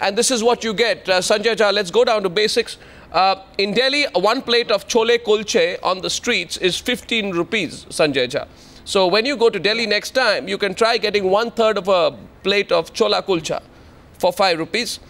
and this is what you get. Sanjay Jha, let's go down to basics. In Delhi, one plate of chole kulche on the streets is 15 rupees, Sanjay Jha. So when you go to Delhi next time, you can try getting 1/3 of a plate of chola kulcha for 5 rupees.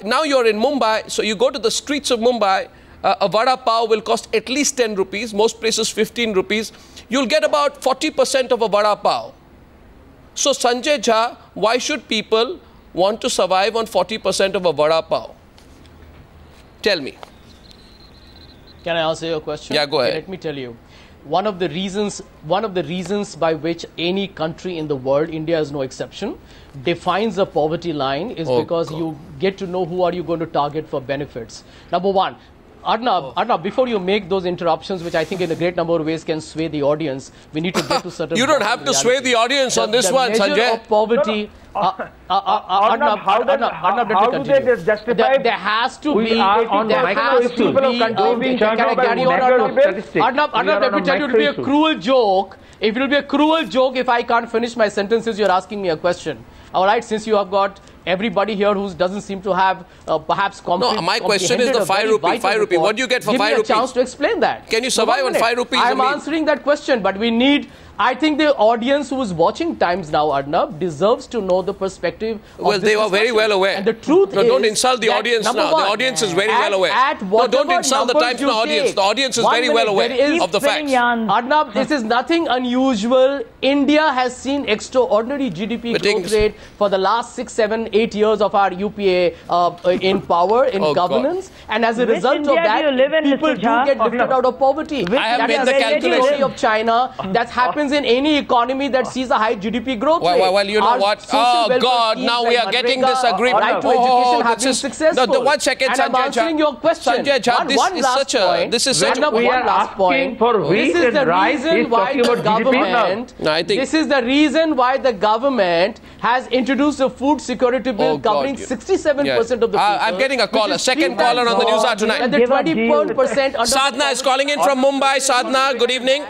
Now you're in Mumbai, so you go to the streets of Mumbai, a vada pav will cost at least 10 rupees, most places 15 rupees. You'll get about 40% of a vada pav. So Sanjay Jha, why should people want to survive on 40% of a vada pav? Tell me. Can I answer your question? Yeah, go ahead. Let me tell you. One of the reasons by which any country in the world, India is no exception, defines a poverty line is because you get to know who are you going to target for benefits. Number one, Arnab, before you make those interruptions, which I think in a great number of ways can sway the audience, we need to get to certain... You don't have to sway the audience on this one, Sanjay. The measure of poverty... Arnab, how do they just justify? There has to be... On micro issues. Arnab, let me tell you, it will be a cruel joke. If it will be a cruel joke if I can't finish my sentences, you're asking me a question. All right, since you have got everybody here who doesn't seem to have perhaps No, my question is the 5 rupee. 5 rupee. What do you get for 5 rupees? Give me a chance to explain that. Can you survive on 5 rupees? I'm answering that question, but we need... I think the audience who is watching Times Now, Arnab, deserves to know the perspective of they were very well aware. And the truth is... Don't insult the audience now. The audience is very well aware. No, don't insult the Times Now audience. The audience is very well aware of the facts. Arnab, this is nothing unusual. India has seen extraordinary GDP growth rate for the last 6, 7, 8 years of our UPA in power, in governance. God. And as a result of that, people do get lifted out of poverty. I have made the calculation of China that happens in any economy that sees a high GDP growth rate. Well, you know what? Oh, God, now we are getting disagreement. Right to education have been successful. No, 1 second, Sanjay Jha. And I'm answering your question. Sanjay Jha, this is such a... We are asking for wheat and rice. He's talking about GDP. This is the reason why the government has introduced a food security bill covering 67% of the people. I'm getting a caller. Second caller on the News Hour tonight. And the 20% Sadhna is calling in from Mumbai. Sadhna, good evening.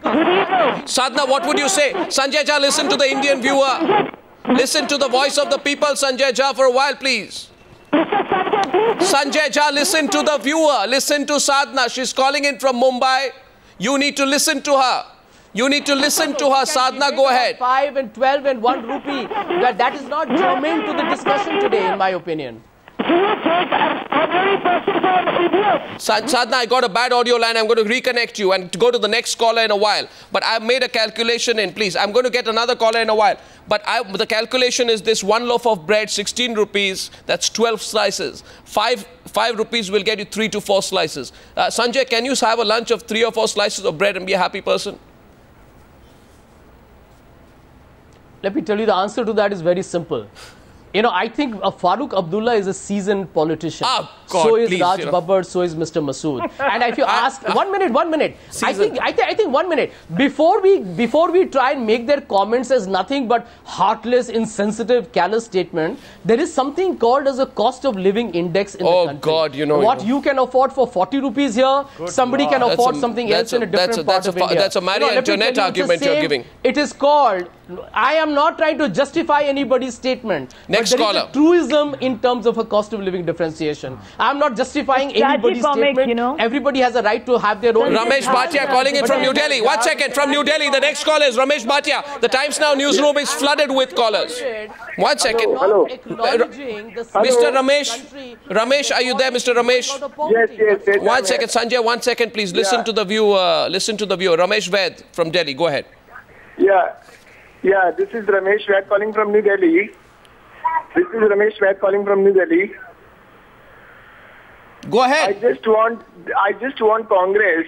Sadhna, what would you say? Sanjay Jha, listen to the Indian viewer. Listen to the voice of the people, Sanjay Jha, for a while, please. Sanjay Jha, listen to the viewer. Listen to Sadhna. She's calling in from Mumbai. You need to listen to her. You need to listen to her. Sadhna, go ahead. 5 and 12 and 1 rupee. That is not germane to the discussion today, in my opinion. Sadhna, I got a bad audio line. I'm going to reconnect you and go to the next caller in a while. But I've made a calculation in, please. I'm going to get another caller in a while. But the calculation is this: 1 loaf of bread, 16 rupees. That's 12 slices. 5 rupees will get you 3 to 4 slices. Sanjay, can you have a lunch of 3 or 4 slices of bread and be a happy person? Let me tell you, the answer to that is very simple. You know, I think Farooq Abdullah is a seasoned politician. Oh, God, so is please, Raj Babbar, so is Mr. Masood. And if you ask, 1 minute. I think 1 minute. Before we try and make their comments as nothing but heartless, insensitive, callous statement, there is something called as a cost of living index in the country. Oh, God, you know. What you can afford for 40 rupees here, somebody can afford something else in a different part of India. That's a Marie Antoinette argument you're giving. It is called... I am not trying to justify anybody's statement. Next but there caller. is a truism in terms of a cost of living differentiation. I am not justifying anybody's statement. You know? Everybody has a right to have their own... Ramesh Bhatia calling in from New Delhi. 1 second, from New Delhi. The next caller is Ramesh Bhatia. The Times Now newsroom is flooded with callers. 1 second. Hello. Mr. Ramesh. Ramesh, are you there, Mr. Ramesh? Yes. 1 second, Sanjay, 1 second, please. Listen to the viewer. Listen to the viewer. Ramesh Ved from Delhi. Go ahead. Yeah, this is Ramesh Vaid calling from New Delhi. Go ahead. I just want Congress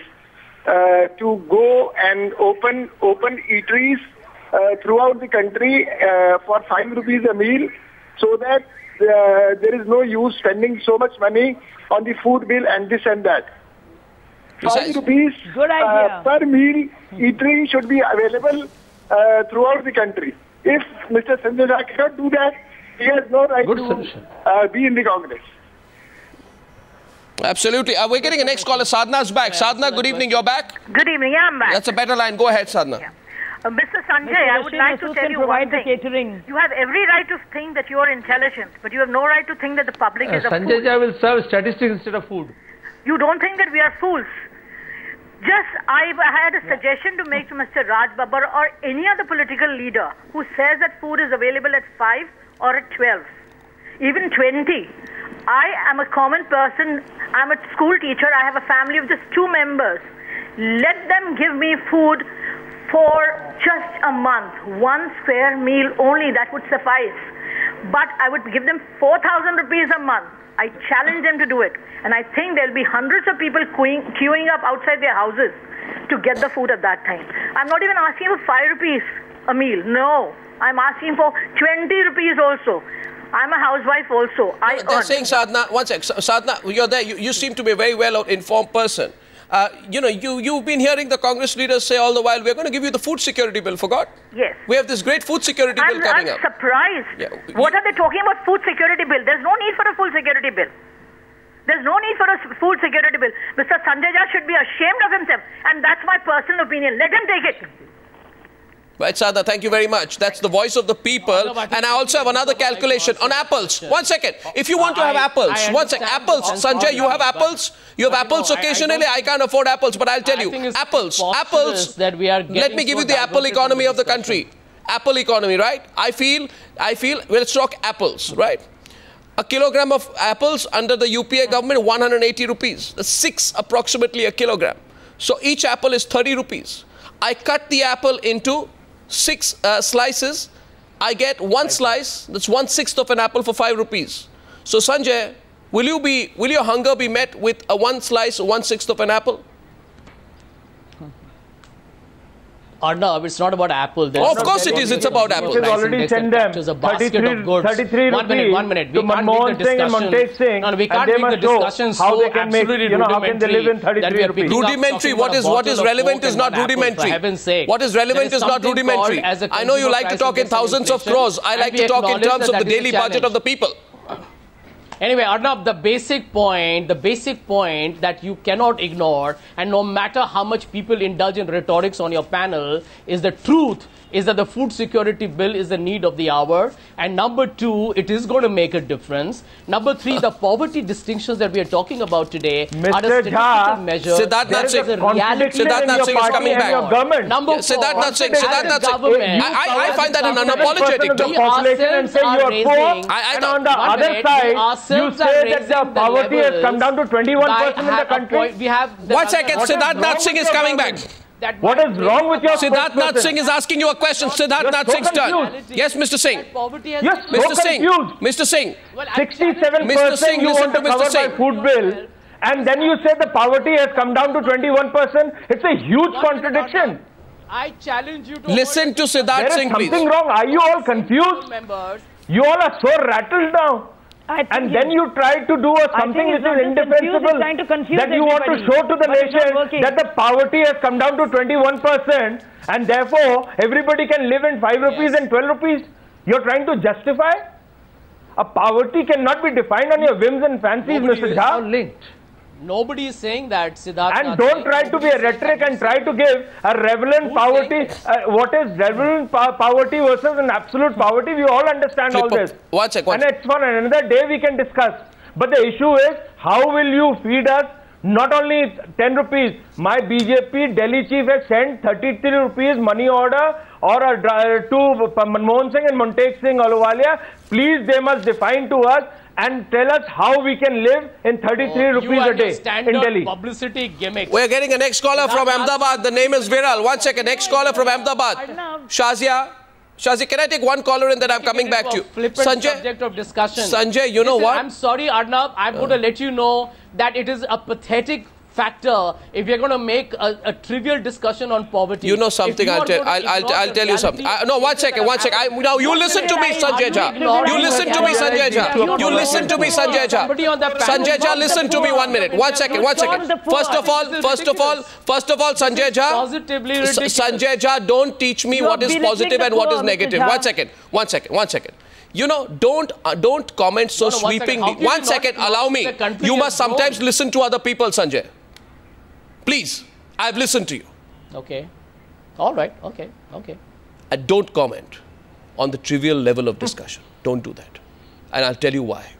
to go and open eateries throughout the country for 5 rupees a meal, so that there is no use spending so much money on the food bill and this and that. 5 rupees per meal eatery should be available throughout the country. If Mr. Sanjay Jha cannot do that, he has no right to be in the Congress. Absolutely. We're getting a next caller. Sadhna's back. Sadhna, good evening. You're back? Good evening. Yeah, I'm back. That's a better line. Go ahead, Sadhna. Yeah. Mr. Sanjay, I would like to tell you one thing. Catering. You have every right to think that you are intelligent, but you have no right to think that the public is a fool. Sanjay Jha will serve statistics instead of food. You don't think that we are fools. I had a suggestion to make to Mr. Raj Babbar or any other political leader who says that food is available at 5 or at 12, even 20. I am a common person. I'm a school teacher. I have a family of just 2 members. Let them give me food for just a month, 1 square meal only, that would suffice. But I would give them 4,000 rupees a month. I challenge them to do it. And I think there'll be hundreds of people queuing up outside their houses to get the food at that time. I'm not even asking for 5 rupees a meal. No, I'm asking for 20 rupees also. I'm a housewife also. They're saying, Sadhana, one sec. Sadhana, you're there. You seem to be a very well-informed person. You've been hearing the Congress leaders say all the while, we're going to give you the food security bill, forgot? Yes. We have this great food security bill coming up. I'm surprised. Yeah. What are they talking about food security bill? There's no need for a food security bill. There's no need for a food security bill. Mr. Sanjay Jha should be ashamed of himself. And that's my personal opinion. Let him take it. Right, Sadhana, thank you very much. That's the voice of the people. And I also have another calculation on apples. 1 second. If you want to have apples, 1 second. Apples, Sanjay, you have apples? You have apples occasionally? I can't afford apples, but I'll tell you. Apples. Let me give you the apple economy of the country. Apple economy, right? I feel, let's talk apples, right? A kilogram of apples under the UPA government, 180 rupees. That's 6 approximately a kilogram. So each apple is 30 rupees. I cut the apple into 6 slices. I get 1 slice, that's 1/6 of an apple for 5 rupees. So Sanjay, will your hunger be met with a 1 slice, 1/6 of an apple? Arnab, it's not about apple. Of course it is. It's about apple. It is already sent them 33 rupees. One minute. We can't make the discussion. No, we can't make the discussion so absolutely rudimentary. Rudimentary. What is relevant is not rudimentary. What is relevant is not rudimentary. I know you like to talk in thousands of crores. I like to talk in terms of the daily budget of the people. Anyway, Arnab, the basic point that you cannot ignore, and no matter how much people indulge in rhetorics on your panel, is the truth is that the food security bill is the need of the hour. And number 2, it is going to make a difference. Number 3, the poverty distinctions that we are talking about today are a statistical measure. Siddharth Nath Singh is coming back. Number 4, Siddharth Nath Singh. I find that an unapologetic tone. And on the other side, you say that the poverty has come down to 21% in the country. 1 second, Siddharth Nath Singh is coming back. What is wrong with your Siddharth Nath Singh is asking you a question. Siddharth Nath Singh's turn. Yes, Mr. Singh. Mr. Singh. Mr. Singh. 67% you want to cover by food bill, and then you say the poverty has come down to 21%. It's a huge contradiction. I challenge you to listen to Siddharth Singh, please. There is something wrong. Are you all confused? You all are so rattled now. And then you try to do something which is indefensible, that you want to show to the nation that the poverty has come down to 21% and therefore everybody can live in 5 rupees and 12 rupees. You're trying to justify? A poverty cannot be defined on your whims and fancies, Mr. Jha. Nobody is saying that, Siddharth. And don't try to be a rhetoric and try to give a relevant poverty. What is relevant poverty versus an absolute poverty? We all understand all this. One second. And it's for another day we can discuss. But the issue is, how will you feed us? Not only 10 rupees. My BJP Delhi chief has sent 33 rupees money order to Manmohan Singh and Montek Singh Ahluwalia. Please, they must define to us and tell us how we can live in 33 rupees a day in Delhi. Publicity gimmicks. We're getting a next caller from Ahmedabad. The name is Viral. 1 second. Next caller from Ahmedabad. Shazia, can I take one caller and then I'm coming back to you? Sanjay, subject of discussion. Sanjay, you know what? I'm sorry, Arnab. I'm going to let you know that it is a pathetic factor if you're going to make a trivial discussion on poverty. You know something, I'll tell you something. No, 1 second. Now, you listen to me, Sanjay Jha. You listen to me, Sanjay Jha. You listen to me, Sanjay Jha. Sanjay Jha, listen to me 1 minute. 1 second. First of all, Sanjay Jha, don't teach me what is positive and what is negative. 1 second. You know, don't comment so sweepingly. 1 second, allow me. You must sometimes listen to other people, Sanjay. Please, I've listened to you. Okay. All right. Okay. Okay. And don't comment on the trivial level of discussion. Don't do that. And I'll tell you why.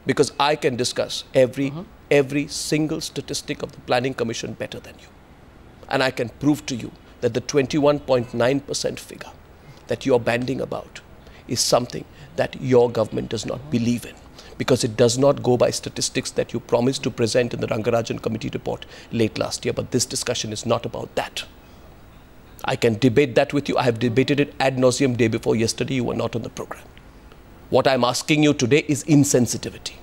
Because I can discuss every single statistic of the Planning Commission better than you. And I can prove to you that the 21.9% figure that you're banding about is something that your government does not believe in, because it does not go by statistics that you promised to present in the Rangarajan Committee report late last year. But this discussion is not about that. I can debate that with you. I have debated it ad nauseum day before yesterday. You were not on the program. What I'm asking you today is insensitivity.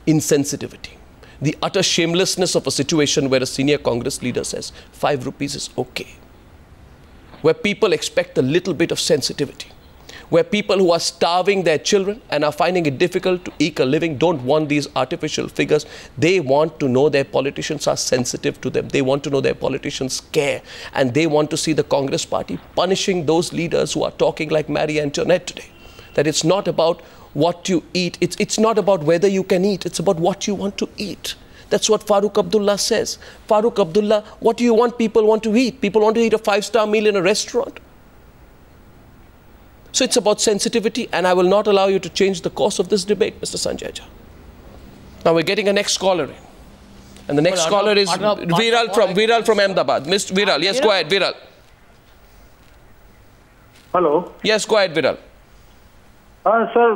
Insensitivity. The utter shamelessness of a situation where a senior Congress leader says 5 rupees is okay. Where people expect a little bit of sensitivity. Where people who are starving their children and are finding it difficult to eke a living don't want these artificial figures. They want to know their politicians are sensitive to them. They want to know their politicians care. And they want to see the Congress party punishing those leaders who are talking like Marie Antoinette today. That it's not about what you eat. It's not about whether you can eat. It's about what you want to eat. That's what Farooq Abdullah says. Farooq Abdullah, what do you want people want to eat? People want to eat a 5-star meal in a restaurant. So it's about sensitivity, and I will not allow you to change the course of this debate, Mr. Sanjay Jha. Now we're getting a next caller in. And the next caller is Viral from Ahmedabad. Mr. Viral, yes, go ahead, Viral. Hello. Yes, go ahead, Viral. Sir,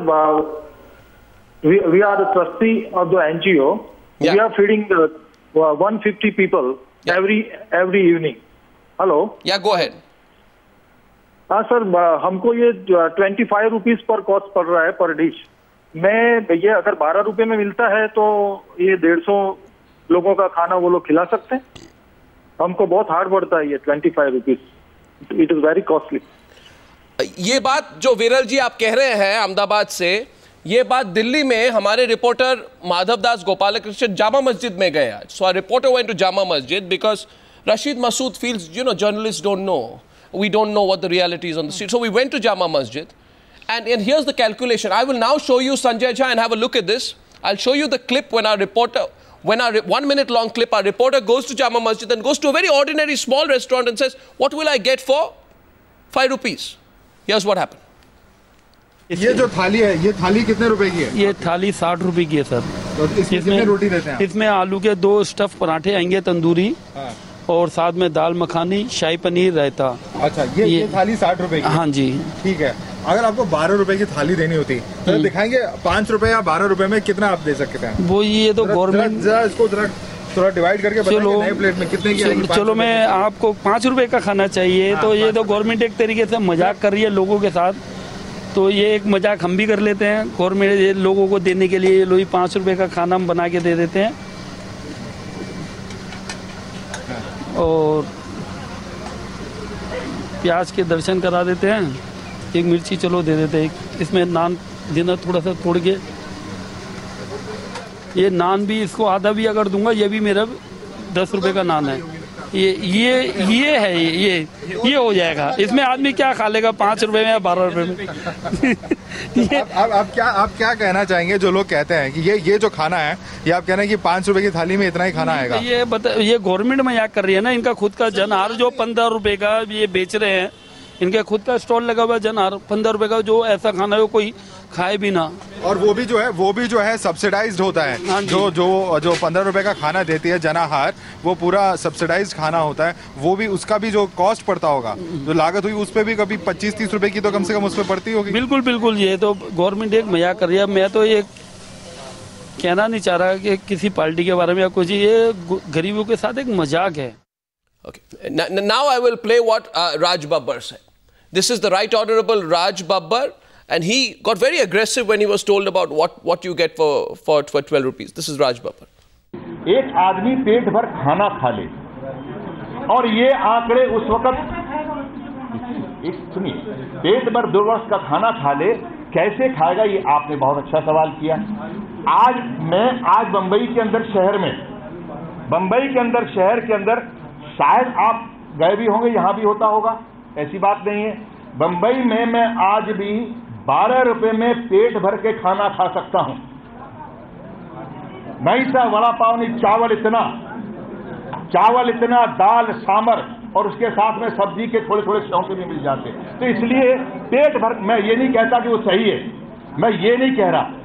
we are the trustee of the NGO. Yeah. We are feeding the 150 people every evening. Hello. Yeah, go ahead. Sir हमको ये 25 rupees per cost पड़ रहा है पर dish में भैया अगर 12 रुपए में मिलता है तो ये 150 लोगों का खाना वो लोग खिला सकते हैं हमको बहुत हार्ड पड़ता है ये 25 rupees it is very costly ये बात जो विरल जी आप कह रहे हैं अहमदाबाद से ये बात दिल्ली में हमारे रिपोर्टर माधवदास गोपालकृष्ण जामा मस्जिद में गए आज so our reporter went to Jama Masjid because Rashid Masood feels journalist don't know we don't know what the reality is on the street. So we went to Jama Masjid and here's the calculation. I will now show you Sanjay Jha and have a look at this. I'll show you the clip when our 1 minute long clip, our reporter goes to Jama Masjid and goes to a very ordinary small restaurant and says, what will I get for 5 rupees? Here's what happened. ये जो थाली है, ये थाली कितने रुपए की है? ये थाली 60 रुपए की है सर। तो इसमें कितने रोटी देते हैं? इसमें आलू के 2 स्टफ पराठे आएंगे तंदूरी और साथ में दाल मखानी शाही पनीर रायता। अच्छा ये थाली 60 रुपए की? हाँ जी ठीक है। अगर आपको 12 रुपए की थाली देनी होती तो दिखाएंगे 5 रुपए या 12 रुपए में कितना आप दे सकते हैं? वो ये तो गवर्नमेंट इसको थोड़ा डिवाइड करके बताइए नए प्लेट में कितने की? चलो मैं आपको 5 रुपए का खाना चाहिए तो ये तो गवर्नमेंट एक तरीके से मजाक कर रही है लोगों के साथ तो ये एक मजाक हम भी कर लेते हैं गवर्नमेंट लोगों को देने के लिए लोग 5 रुपए का खाना हम बना के दे देते हैं और प्याज के दर्शन करा देते हैं एक मिर्ची चलो दे देते हैं इसमें नान देना थोड़ा सा तोड़ के ये नान भी इसको आधा भी अगर दूंगा ये भी मेरा 10 रुपए का नान है ये है ये हो जाएगा इसमें आदमी क्या खा लेगा 5 रुपए में या 12 रुपए में आप क्या कहना चाहेंगे जो लोग कहते हैं कि ये जो खाना है ये आप कह रहे हैं कि 5 रुपए की थाली में इतना ही खाना आएगा? ये गवर्नमेंट मजाक कर रही है ना इनका खुद का जनहार जो 15 रुपए का ये बेच रहे हैं इनके खुद का स्टॉल लगा हुआ जनहार 15 रुपए का जो ऐसा खाना है कोई खाए भी ना और वो भी जो है सब्सिडाइज्ड होता है जो 15 रुपए का खाना देती है जनाहार वो पूरा सब्सिडाइज्ड खाना होता है वो भी उसका भी जो कॉस्ट पड़ता होगा जो लागत हुई उस पर भी कभी 25-30 रुपए की तो कम से कम उस पर पड़ती होगी। बिल्कुल ये तो गवर्नमेंट एक मजाक कर रही है मैं तो ये कहना नहीं चाह रहा कि किसी पार्टी के बारे में या कुछ ये गरीबों के साथ एक मजाक है। Okay. Now I will play what Raj Babbar said. This is the Right Honorable Raj Babbar, and he got very aggressive when he was told about what you get for 12 rupees. This is Raj Babbar. एक आदमी पेट भर खाना खा ले और ये आंकड़े उस वक्त सुनिए पेट भर 2 वर्ष का खाना खा ले कैसे खाएगा ये आपने बहुत अच्छा सवाल किया। आज बंबई के अंदर शहर के अंदर शायद आप गए भी होंगे यहां भी होता होगा ऐसी बात नहीं है। बंबई में मैं आज भी 12 रुपए में पेट भर के खाना खा सकता हूं। नहीं सा वड़ा पाव नहीं चावल इतना दाल सांबर और उसके साथ में सब्जी के थोड़े थोड़े शौके भी मिल जाते। तो इसलिए पेट भर, मैं ये नहीं कहता कि वो सही है, मैं ये नहीं कह रहा,